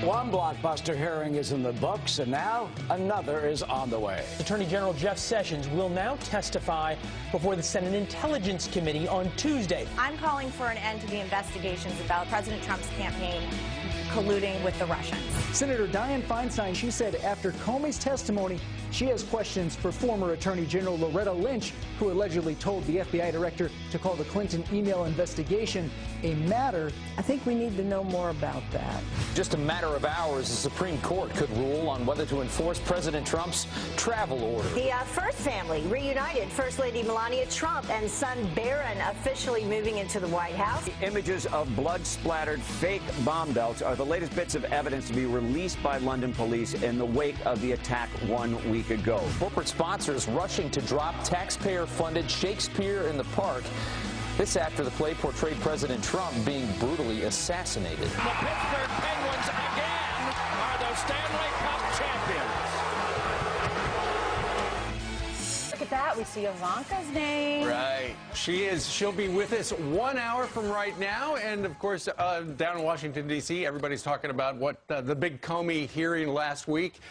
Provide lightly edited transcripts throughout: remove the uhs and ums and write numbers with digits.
One blockbuster hearing is in the books, and now another is on the way. Attorney General Jeff Sessions will now testify before the Senate Intelligence Committee on Tuesday. I'm calling for an end to the investigations about President Trump's campaign colluding with the Russians. Senator Dianne Feinstein, she said after Comey's testimony, she has questions for former Attorney General Loretta Lynch, who allegedly told the FBI director to call the Clinton email investigation a matter. I think we need to know more about that. Just a matter of hours, the Supreme Court could rule on whether to enforce President Trump's travel order. The First family reunited. First Lady Melania Trump and son Barron officially moving into the White House. Images of blood-splattered fake bomb belts are the latest bits of evidence to be released by London police in the wake of the attack 1 week ago. Corporate sponsors rushing to drop taxpayer-funded Shakespeare in the Park. This after the play portrayed President Trump being brutally assassinated. The Pittsburgh Penguins again are the Stanley Cup champions. Look at that. We see Ivanka's name. Right. She is. She'll be with us 1 hour from right now. And, of course, down in Washington, D.C., everybody's talking about what the big Comey hearing last week.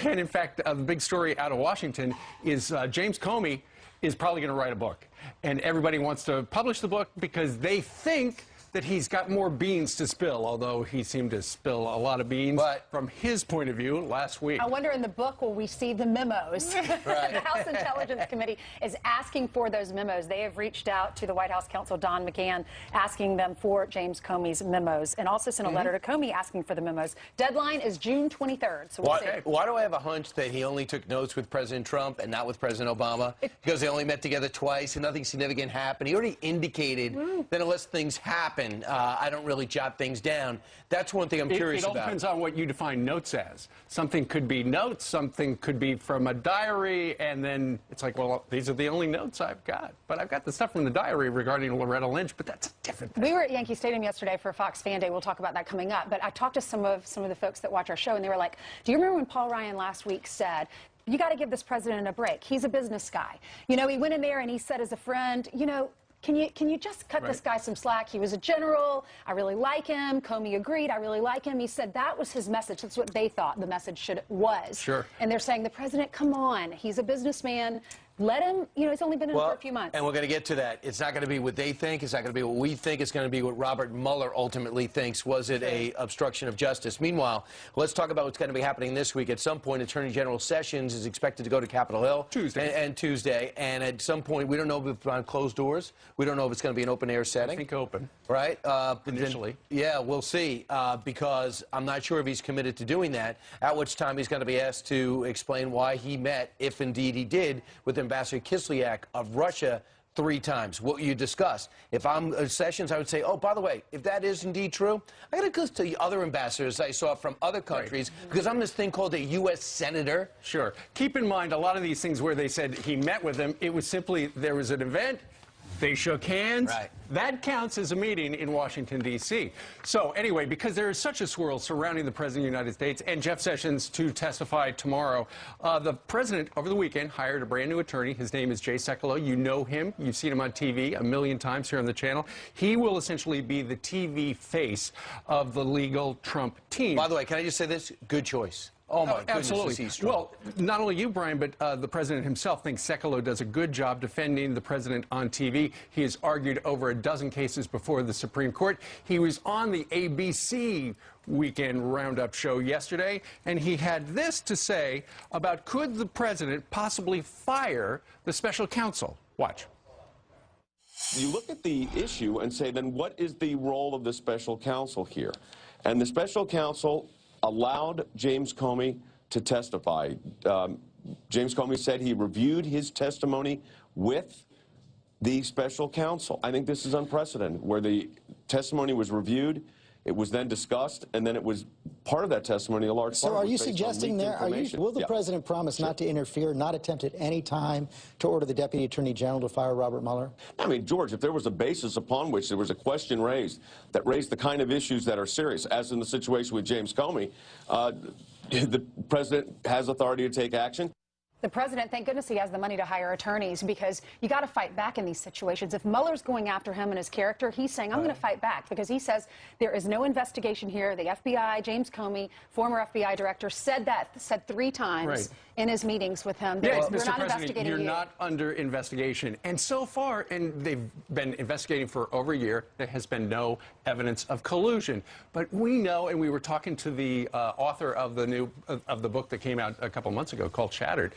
And, in fact, the big story out of Washington is James Comey is probably going to write a book. And everybody wants to publish the book because they think that he's got more beans to spill, although he seemed to spill a lot of beans from his point of view last week. I wonder in the book will we see the memos? Right. The House Intelligence Committee is asking for those memos. They have reached out to the White House counsel, Don McGahn, asking them for James Comey's memos, and also sent a letter to Comey asking for the memos. Deadline is June 23rd, so we'll see. Why do I have a hunch that he only took notes with President Trump and not with President Obama? Because they only met together twice and nothing significant happened. He already indicated that unless things happen, I don't really jot things down. That's one thing I'm curious about. It all depends on what you define notes as. Something could be notes, something could be from a diary, and then it's like, well, these are the only notes I've got. But I've got the stuff from the diary regarding Loretta Lynch, but that's a different thing. We were at Yankee Stadium yesterday for Fox Fan Day. We'll talk about that coming up. But I talked to some of the folks that watch our show, and they were like, do you remember when Paul Ryan last week said, you got to give this president a break? He's a business guy. You know, he went in there and he said as a friend, you know, can you just cut this guy some slack? He was a general. I really like him. Comey agreed. I really like him. He said that was his message. That's what they thought the message was. Sure. And they're saying, the president, come on. He's a businessman. Let him, you know, he's only been in for a few months. And we're going to get to that. It's not going to be what they think. It's not going to be what we think. It's going to be what Robert Mueller ultimately thinks. Was it a obstruction of justice? Meanwhile, let's talk about what's going to be happening this week. At some point, Attorney General Sessions is expected to go to Capitol Hill Tuesday. And at some point, we don't know if it's behind closed doors. We don't know if it's going to be an open-air setting. I think open. Right? Initially. Yeah, we'll see. Because I'm not sure if he's committed to doing that, at which time he's going to be asked to explain why he met, if indeed he did, with Ambassador Kislyak of Russia 3 times. What you discussed. If I'm Sessions, I would say, oh, by the way, if that is indeed true, I got to go to the other ambassadors I saw from other countries because I'm this thing called a U.S. senator. Sure. Keep in mind, a lot of these things where they said he met with them, it was simply there was an event. They shook hands. Right. That counts as a meeting in Washington, D.C. So anyway, because there is such a swirl surrounding the President of the United States and Jeff Sessions to testify tomorrow, the President, over the weekend, hired a brand new attorney. His name is Jay Sekulow. You know him. You've seen him on TV a million times here on the channel. He will essentially be the TV face of the legal Trump team. By the way, can I just say this? Good choice. Oh, my goodness, absolutely. he's strong. Well, not only you, Brian, but the president himself thinks Sekulow does a good job defending the president on TV. He has argued over a dozen cases before the Supreme Court. He was on the ABC Weekend Roundup show yesterday, and he had this to say about could the president possibly fire the special counsel. Watch. You look at the issue and say, then what is the role of the special counsel here? And the special counsel allowed James Comey to testify. James Comey said he reviewed his testimony with the special counsel. I think this is unprecedented, where the testimony was reviewed, it was then discussed, and then it was part of that testimony, a large part. So are you suggesting there, will the president promise not to interfere, not attempt at any time to order the Deputy Attorney General to fire Robert Mueller? I mean, George, if there was a basis upon which there was a question raised that raised the kind of issues that are serious, as in the situation with James Comey, the president has authority to take action. The president, thank goodness he has the money to hire attorneys, because you got to fight back in these situations. If Mueller's going after him and his character, he's saying, I'm going to fight back, because he says there is no investigation here. The FBI, James Comey, former FBI director, said 3 times in his meetings with him. Yes, we're Mr. not President, investigating you're you. not under investigation. And so far, and they've been investigating for over a year, there has been no evidence of collusion. But we know, and we were talking to the author of the book that came out a couple months ago called Shattered.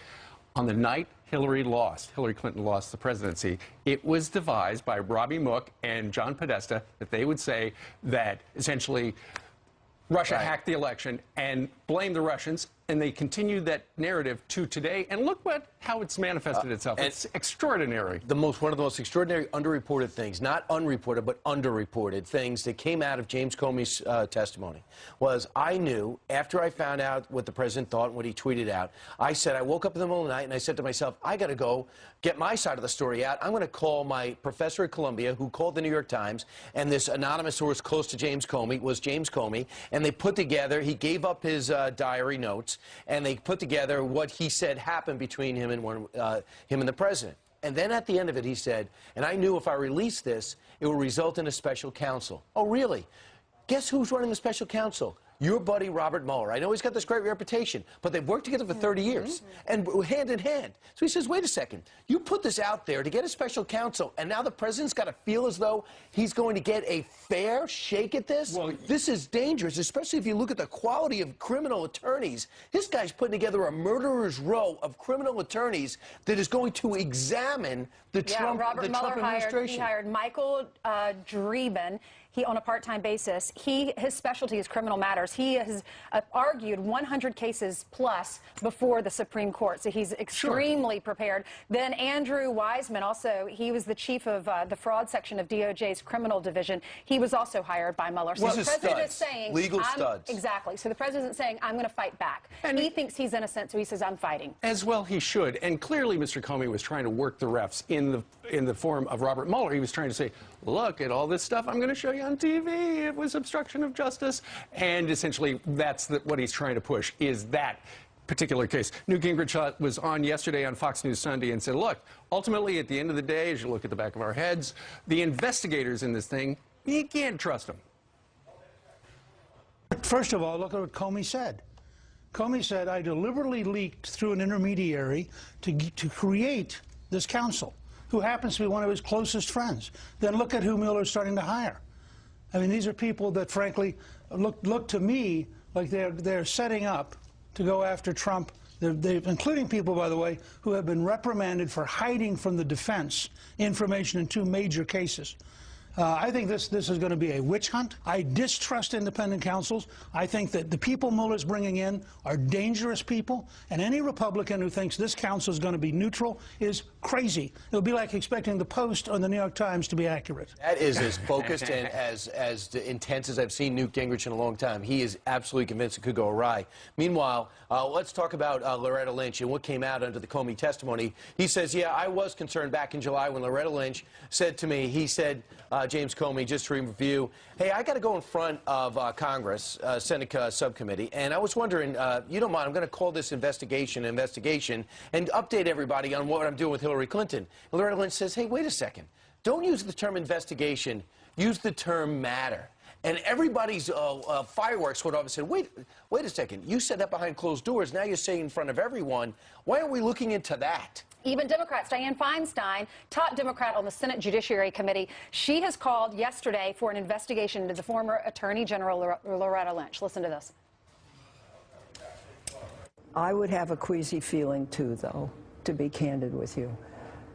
On the night Hillary Clinton lost the presidency, it was devised by Robbie Mook and John Podesta that they would say that essentially Russia hacked the election and blamed the Russians, and they continued that narrative to today. And look how it's manifested itself. It's extraordinary. One of the most extraordinary underreported things, not unreported, but underreported things that came out of James Comey's testimony was, I knew, after I found out what the president thought and what he tweeted out, I woke up in the middle of the night and I said to myself, I got to go get my side of the story out. I'm going to call my professor at Columbia, who called the New York Times, and this anonymous source close to James Comey was James Comey, and they put together, he gave up his diary notes, and they put together what he said happened between him and the president. And then at the end of it, he said, and I knew if I released this, it would result in a special counsel. Oh, really? Guess who's running the special counsel? Your buddy Robert Mueller. I know he's got this great reputation, but they've worked together for 30 years, and hand in hand. So he says, wait a second, you put this out there to get a special counsel, and now the president's got to feel as though he's going to get a fair shake at this? Well, this is dangerous, especially if you look at the quality of criminal attorneys. This guy's putting together a murderer's row of criminal attorneys that is going to examine the Trump administration. He hired Michael Dreeben. On a part-time basis. His specialty is criminal matters. He has argued 100 cases plus before the Supreme Court, so he's extremely prepared. Then Andrew Wiseman, also, he was the chief of the fraud section of DOJ's criminal division. He was also hired by Mueller. So the president is saying, legal studs. Exactly. So the president is saying, I'm going to fight back. And he thinks he's innocent, so he says, I'm fighting. As well he should. And clearly Mr. Comey was trying to work the refs in the form of Robert Mueller. He was trying to say, look at all this stuff I'm going to show you on TV. It was obstruction of justice. And essentially, that's what he's trying to push, is that particular case. Newt Gingrich was on yesterday on Fox News Sunday and said, look, ultimately, at the end of the day, as you look at the back of our heads, the investigators in this thing, you can't trust them. First of all, look at what Comey said. Comey said, I deliberately leaked through an intermediary to create this counsel, who happens to be one of his closest friends. Then look at who Mueller's starting to hire. I mean, these are people that, frankly, look to me like they're setting up to go after Trump. Including people, by the way, who have been reprimanded for hiding from the defense information in 2 major cases. I think this is going to be a witch hunt. I distrust independent counsels. I think that the people Mueller's bringing in are dangerous people, and any Republican who thinks this counsel is going to be neutral is crazy. It'll be like expecting the Post or the New York Times to be accurate. That is as focused and as intense as I've seen Newt Gingrich in a long time. He is absolutely convinced it could go awry. Meanwhile, let's talk about Loretta Lynch and what came out under the Comey testimony. He says, yeah, I was concerned back in July when Loretta Lynch said to me, he said, James Comey, just to review, hey, I got to go in front of Congress, Senate subcommittee, and I was wondering, you don't mind, I'm going to call this investigation and update everybody on what I'm doing with Hillary Clinton. And Loretta Lynch says, hey, wait a second. Don't use the term investigation. Use the term matter. And everybody's fireworks went off and said, wait a second. You said that behind closed doors. Now you're saying in front of everyone. Why aren't we looking into that? Even Democrats, Dianne Feinstein, top Democrat on the Senate Judiciary Committee, she has called yesterday for an investigation into the former Attorney General Loretta Lynch. Listen to this. I would have a queasy feeling, too, though, to be candid with you.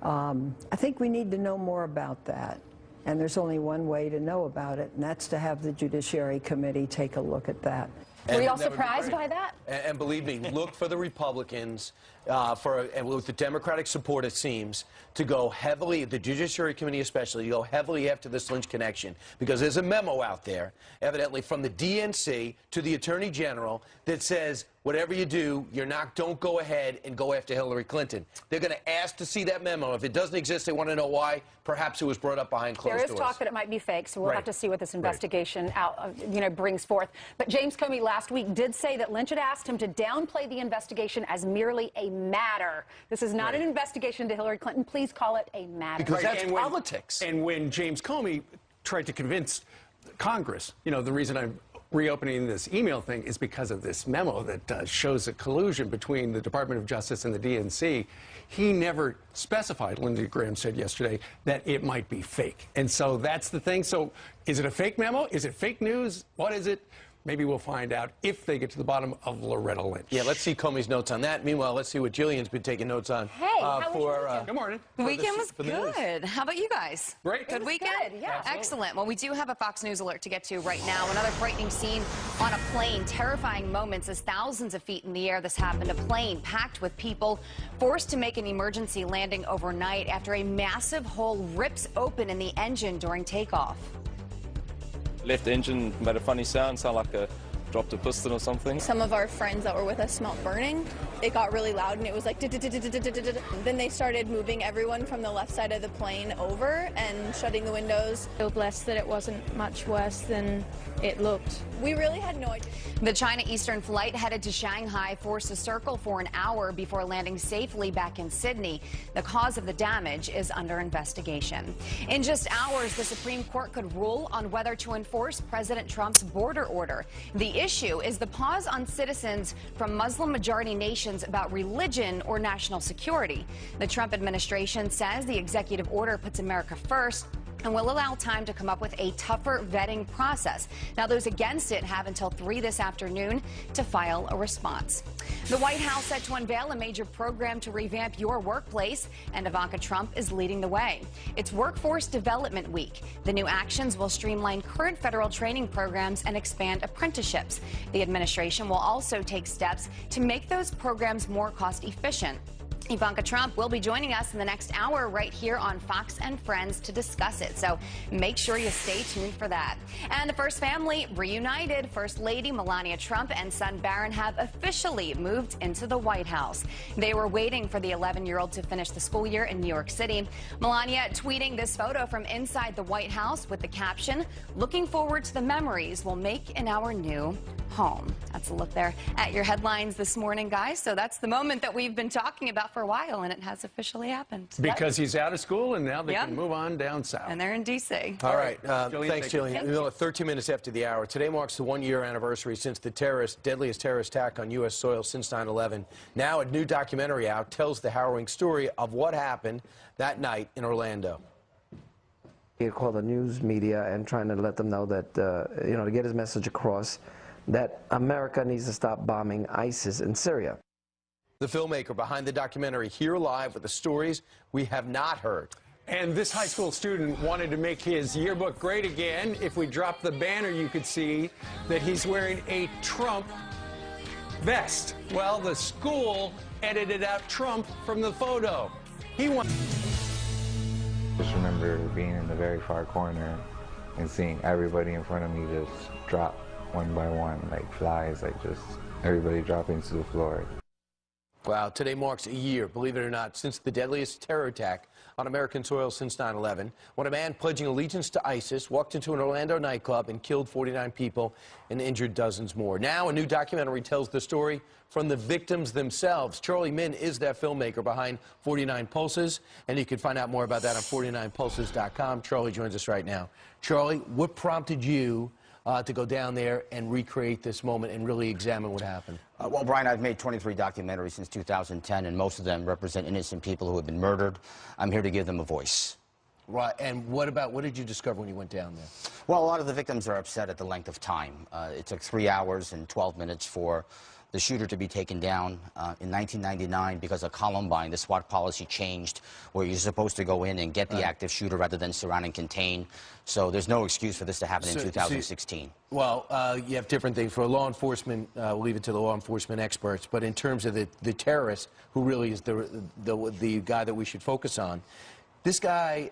I think we need to know more about that. And there's only one way to know about it, and that's to have the Judiciary Committee take a look at that. Were you all surprised by that? And believe me, look for the Republicans, and with the Democratic support, it seems, to go heavily, the Judiciary Committee especially, to go heavily after this Lynch connection. Because there's a memo out there, evidently from the DNC to the Attorney General, that says, whatever you do, don't go ahead and go after Hillary Clinton. They're going to ask to see that memo. If it doesn't exist, they want to know why. Perhaps it was brought up behind closed doors. There is talk that it might be fake, so we'll have to see what this investigation brings forth. But James Comey last week did say that Lynch had asked him to downplay the investigation as merely a matter. This is not an investigation into Hillary Clinton. Please call it a matter. Because that's politics. And when James Comey tried to convince Congress, the reason I'm reopening this email thing is because of this memo that shows a collusion between the Department of Justice and the DNC. He never specified, Lindsey Graham said yesterday, that it might be fake. And so that's the thing. So is it a fake memo? Is it fake news? What is it? Maybe we'll find out if they get to the bottom of Loretta Lynch. Yeah, let's see Comey's notes on that. Meanwhile, let's see what Jillian's been taking notes on. Hey, how was your weekend? Good morning. The weekend was good. How about you guys? Great. Good weekend? Good, yeah. Absolutely. Excellent. Well, we do have a Fox News alert to get to right now. Another frightening scene on a plane. Terrifying moments as thousands of feet in the air this happened. A plane packed with people forced to make an emergency landing overnight after a massive hole rips open in the engine during takeoff. Left engine made a funny sound like a dropped a piston or something. Some of our friends that were with us smelled burning. It got really loud and it was like then they started moving everyone from the left side of the plane over and shutting the windows. Feel blessed that it wasn't much worse than it looked. We really had no idea. The China Eastern flight headed to Shanghai forced to circle for an hour before landing safely back in Sydney. The cause of the damage is under investigation. In just hours, the Supreme Court could rule on whether to enforce President Trump's border order. The issue is the pause on citizens from Muslim-majority nations about religion or national security. The Trump administration says the executive order puts America first and will allow time to come up with a tougher vetting process. Now, those against it have until 3 this afternoon to file a response. The White House set to unveil a major program to revamp your workplace, and Ivanka Trump is leading the way. It's Workforce Development Week. The new actions will streamline current federal training programs and expand apprenticeships. The administration will also take steps to make those programs more cost efficient. Ivanka Trump will be joining us in the next hour right here on Fox and Friends to discuss it. So make sure you stay tuned for that. And the first family reunited. First Lady Melania Trump and son Barron have officially moved into the White House. They were waiting for the 11-year-old to finish the school year in New York City. Melania tweeting this photo from inside the White House with the caption, "Looking forward to the memories we'll make in our new home." That's a look there at your headlines this morning, guys. So that's the moment that we've been talking about for a while, and it has officially happened. Because he's out of school, and now they can move on down south. And they're in D.C. All right. Thanks, Jillian. 13 minutes after the hour. Today marks the one-year anniversary since the deadliest terrorist attack on U.S. soil since 9/11. Now a new documentary out tells the harrowing story of what happened that night in Orlando. He had called the news media and trying to let them know that, to get his message across that America needs to stop bombing ISIS in Syria. The filmmaker behind the documentary here live with the stories we have not heard. And this high school student wanted to make his yearbook great again. If we drop the banner, you could see that he's wearing a Trump vest. Well, the school edited out Trump from the photo. Just remember being in the very far corner and seeing everybody in front of me just drop one by one, like flies, like just everybody dropping to the floor. Wow, today marks a year, believe it or not, since the deadliest terror attack on American soil since 9/11, when a man pledging allegiance to ISIS walked into an Orlando nightclub and killed 49 people and injured dozens more. Now a new documentary tells the story from the victims themselves. Charlie Min is that filmmaker behind 49 Pulses, and you can find out more about that on 49pulses.com. Charlie joins us right now. Charlie, what prompted you to go down there and recreate this moment and really examine what happened? Well, Brian, I've made 23 documentaries since 2010, and most of them represent innocent people who have been murdered. I'm here to give them a voice. Right, and what did you discover when you went down there? Well, a lot of the victims are upset at the length of time. It took 3 hours and 12 minutes for the shooter to be taken down. In 1999, because of Columbine, the SWAT policy changed where you're supposed to go in and get the active shooter rather than surround and contain. So there's no excuse for this to happen in 2016. Well, you have different things. For law enforcement, we'll leave it to the law enforcement experts. But in terms of the terrorist, who really is the guy that we should focus on, this guy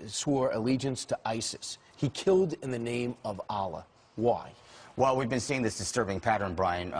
swore allegiance to ISIS. He killed in the name of Allah. Why? Well, we've been seeing this disturbing pattern, Brian.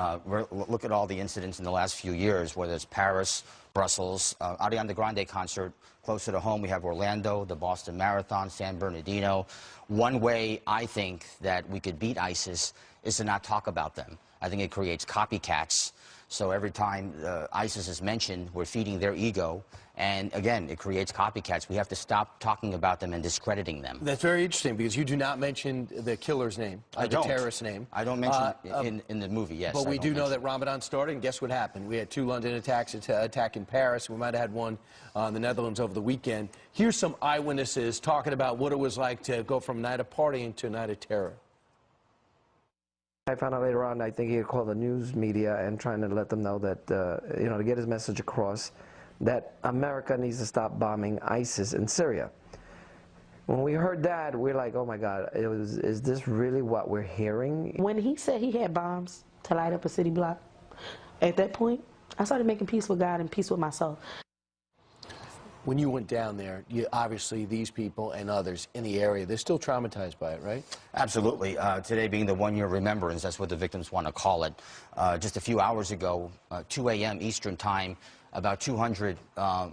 Look at all the incidents in the last few years, whether it's Paris, Brussels, Ariana Grande concert. Closer to home, we have Orlando, the Boston Marathon, San Bernardino. One way I think that we could beat ISIS is to not talk about them. I think it creates copycats. So every time ISIS is mentioned, we're feeding their ego. And again, it creates copycats. We have to stop talking about them and discrediting them. That's very interesting because you do not mention the killer's name, the terrorist's name. I don't mention in the movie, yes. But we do know that Ramadan started, and guess what happened? We had 2 London attacks, attack in Paris. We might have had one in the Netherlands over the weekend. Here's some eyewitnesses talking about what it was like to go from a night of partying to a night of terror. I found out later on, I think he had called the news media and trying to let them know that, you know, to get his message across, that America needs to stop bombing ISIS in Syria. When we heard that, we're like, oh my God, is this really what we're hearing? When he said he had bombs to light up a city block, at that point, I started making peace with God and peace with myself. When you went down there, obviously these people and others in the area, they're still traumatized by it, right? Absolutely. Today being the one-year remembrance, that's what the victims want to call it. Just a few hours ago, 2 a.m. Eastern Time, about 200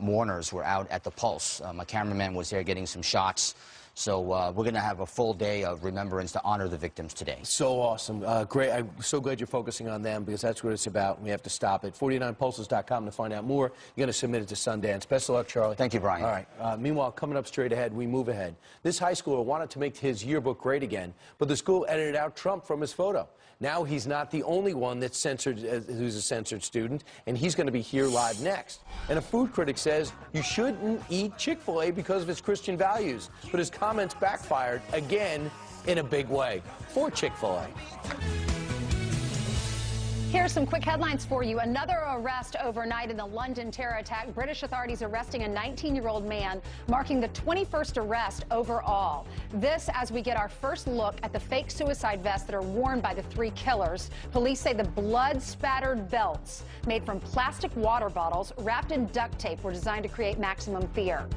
mourners were out at the Pulse. My cameraman was there getting some shots. So we're going to have a full day of remembrance to honor the victims today. So awesome. Great. I'm so glad you're focusing on them because that's what it's about. We have to stop it. 49pulses.com to find out more. You're going to submit it to Sundance. Best of luck, Charlie. Thank you, Brian. All right. Meanwhile, coming up straight ahead, we move ahead. This high schooler wanted to make his yearbook great again, but the school edited out Trump from his photo. Now he's not the only one that's censored, who's a censored student, and he's going to be here live next. And a food critic says you shouldn't eat Chick-fil-A because of its Christian values, but his comments backfired again in a big way for Chick-fil-A. Here's some quick headlines for you. Another arrest overnight in the London terror attack. British authorities arresting a 19-year-old man, marking the 21st arrest overall. This as we get our first look at the fake suicide vests that are worn by the 3 killers. Police say the blood-spattered belts made from plastic water bottles wrapped in duct tape were designed to create maximum fear.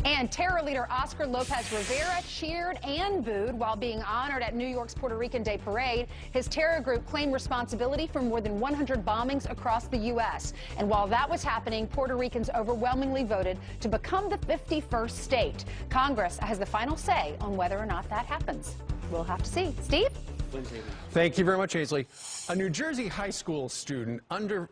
And terror leader Oscar Lopez Rivera cheered and booed while being honored at New York's Puerto Rican Day Parade. His terror group claimed responsibility for more than 100 bombings across the U.S. And while that was happening, Puerto Ricans overwhelmingly voted to become the 51st state. Congress has the final say on whether or not that happens. We'll have to see. Steve? Thank you very much, Ainsley. A New Jersey high school student under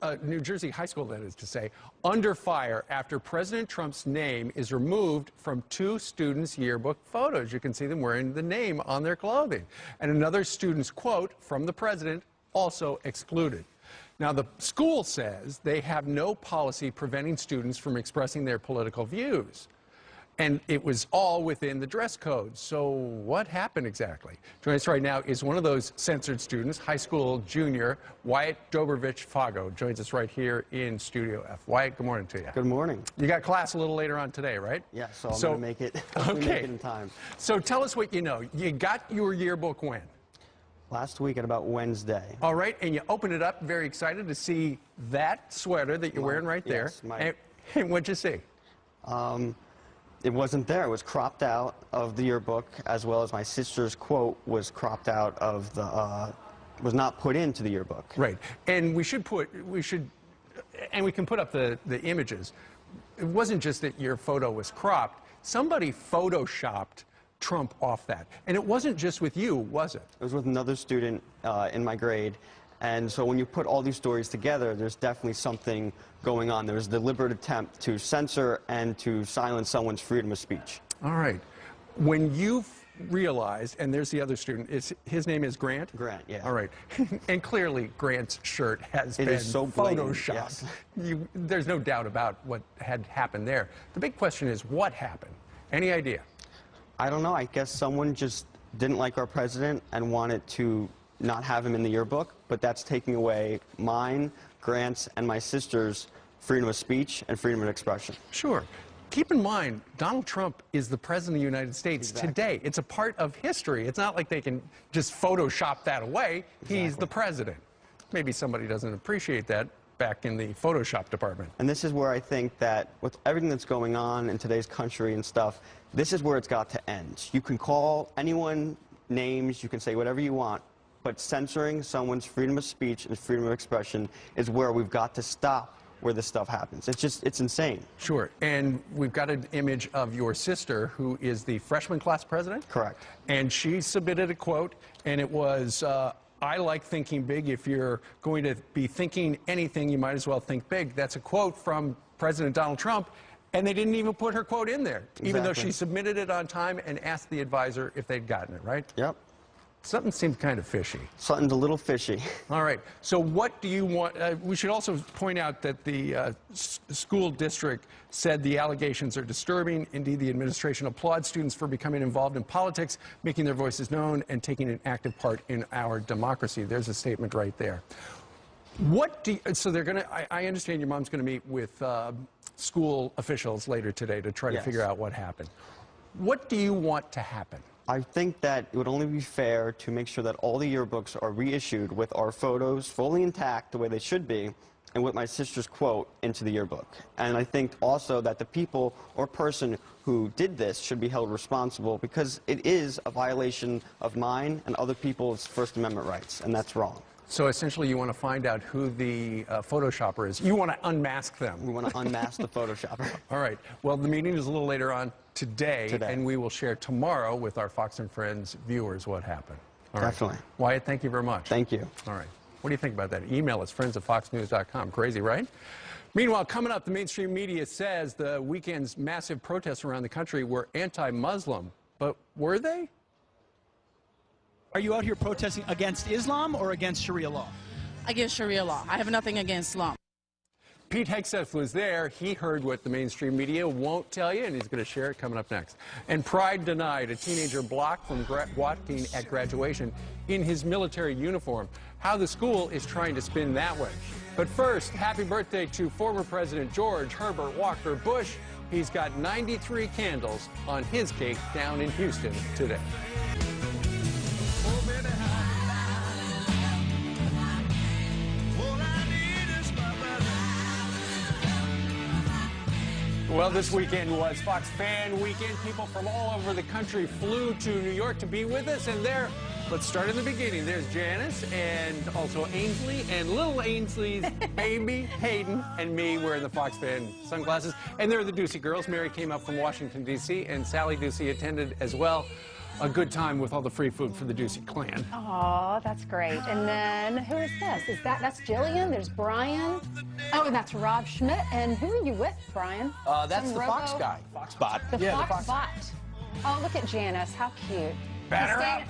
fire after President Trump's name is removed from 2 students' yearbook photos. You can see them wearing the name on their clothing. And another student's quote from the president also excluded. Now, the school says they have no policy preventing students from expressing their political views. And it was all within the dress code. So what happened exactly? Joining us right now is one of those censored students, high school junior Wyatt Dobrovich-Fago, joins us right here in Studio F. Wyatt, good morning to you. Good morning. You got class a little later on today, right? Yeah, so I'm going to make it, make it in time. So tell us what you know. You got your yearbook when? Last week at about Wednesday. All right, and you opened it up, very excited to see that sweater that you're wearing right there. Yes, and what'd you see? It wasn't there. It was cropped out of the yearbook, as well as my sister's quote was cropped out of the, was not put into the yearbook. Right, and we can put up the images. It wasn't just that your photo was cropped. Somebody photoshopped Trump off that. And it wasn't just with you, was it? It was with another student in my grade. And so when you put all these stories together, there's definitely something going on. There's a deliberate attempt to censor and to silence someone's freedom of speech. All right. When you realized, and there's the other student, his name is Grant? Grant, yeah. All right. And clearly Grant's shirt has been so blatant, photoshopped. yes. There's no doubt about what had happened there. The big question is, what happened? Any idea? I don't know. I guess someone just didn't like our president and wanted to not have him in the yearbook, but that's taking away mine, Grant's, and my sister's freedom of speech and freedom of expression. Sure. Keep in mind, Donald Trump is the President of the United States today. It's a part of history. It's not like they can just Photoshop that away. He's the President. Maybe somebody doesn't appreciate that back in the Photoshop department. And this is where I think that with everything that's going on in today's country and stuff, this is where it's got to end. You can call anyone names, you can say whatever you want, but censoring someone's freedom of speech and freedom of expression is where we've got to stop where this stuff happens. It's insane. Sure. And we've got an image of your sister, who is the freshman class president? Correct. And she submitted a quote, and it was, I like thinking big. If you're going to be thinking anything, you might as well think big. That's a quote from President Donald Trump, and they didn't even put her quote in there, even though she submitted it on time and asked the advisor if they'd gotten it, right? Yep. Something seemed kind of fishy. Something's a little fishy. All right. So what do you want? We should also point out that the school district said the allegations are disturbing. Indeed, the administration applauds students for becoming involved in politics, making their voices known, and taking an active part in our democracy. There's a statement right there. What do you, so they're going to, I understand your mom's going to meet with school officials later today to try to figure out what happened. What do you want to happen? I think that it would only be fair to make sure that all the yearbooks are reissued with our photos fully intact the way they should be, and with my sister's quote into the yearbook. And I think also that the people or person who did this should be held responsible, because it is a violation of mine and other people's First Amendment rights, and that's wrong. So essentially you want to find out who the Photoshopper is. You want to unmask them. We want to unmask the Photoshopper. All right. Well, the meeting is a little later on today, and we will share tomorrow with our Fox and Friends viewers what happened. All right. Definitely. Wyatt, thank you very much. Thank you. All right. What do you think about that? Email us, friends@foxnews.com. Crazy, right? Meanwhile, coming up, the mainstream media says the weekend's massive protests around the country were anti-Muslim. But were they? Are you out here protesting against Islam or against Sharia law? Against Sharia law. I have nothing against Islam. Pete Hegseth was there. He heard what the mainstream media won't tell you, and he's going to share it coming up next. And pride denied. A teenager blocked from walking at graduation in his military uniform. How the school is trying to spin that way. But first, happy birthday to former President George Herbert Walker Bush. He's got 93 candles on his cake down in Houston today. Well, this weekend was Fox Fan Weekend. People from all over the country flew to New York to be with us, and there, let's start in the beginning. There's Janice and also Ainsley and little Ainsley's baby Hayden and me wearing the Fox Fan sunglasses. And there are the Ducey girls. Mary came up from Washington, D.C., and Sally Ducey attended as well. A good time with all the free food for the Ducey clan. Oh, that's great. And then who is this? That's Jillian. There's Brian. Oh, and that's Rob Schmidt. And who are you with, Brian? That's the Fox guy. Foxbot. The Foxbot. Oh, look at Janice. How cute.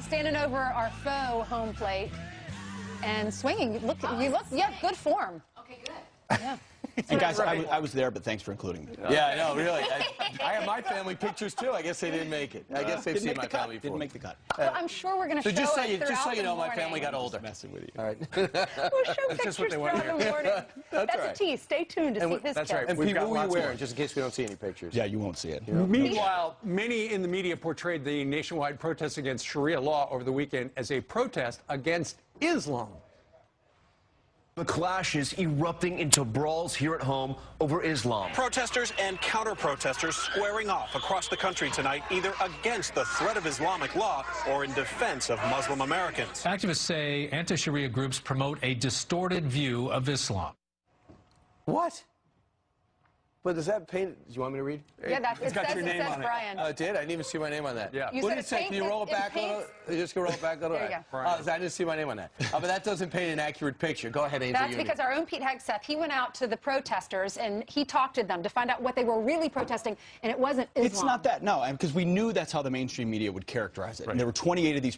Standing over our faux home plate and swinging. Look, yeah, good form. Okay, good. Yeah. And guys, I was there, but thanks for including me. Yeah, I know, really. I have my family pictures too. I guess they didn't make it. I guess they've seen my family before. Didn't make the cut. Well, I'm sure we're going to show it just so you know, my family got older. Messing with you. All right. We'll show pictures throughout the morning. That's right. a tease. Stay tuned to see his That's right. And We've people, got who are you lots wearing, more. just in case we don't see any pictures? Yeah, you won't see it. Meanwhile, many in the media portrayed the nationwide protests against Sharia law over the weekend as a protest against Islam. The clashes erupting into brawls here at home over Islam. Protesters and counter-protesters squaring off across the country tonight, either against the threat of Islamic law or in defense of Muslim Americans. Activists say anti-Sharia groups promote a distorted view of Islam. What? But does that paint? Do you want me to read? Yeah, it's got your name on Brian. it. Oh, it did? I didn't even see my name on that. Yeah. You What said did it say? Can you roll it back a little? You just can roll it back a little? There you go. I didn't see my name on that. But that doesn't paint an accurate picture. Go ahead, Ainsley. That's because our own Pete Hegseth, he went out to the protesters and he talked to them to find out what they were really protesting, and it wasn't Islam. It's not that, no, because we knew that's how the mainstream media would characterize it. Right. And there were 28 of these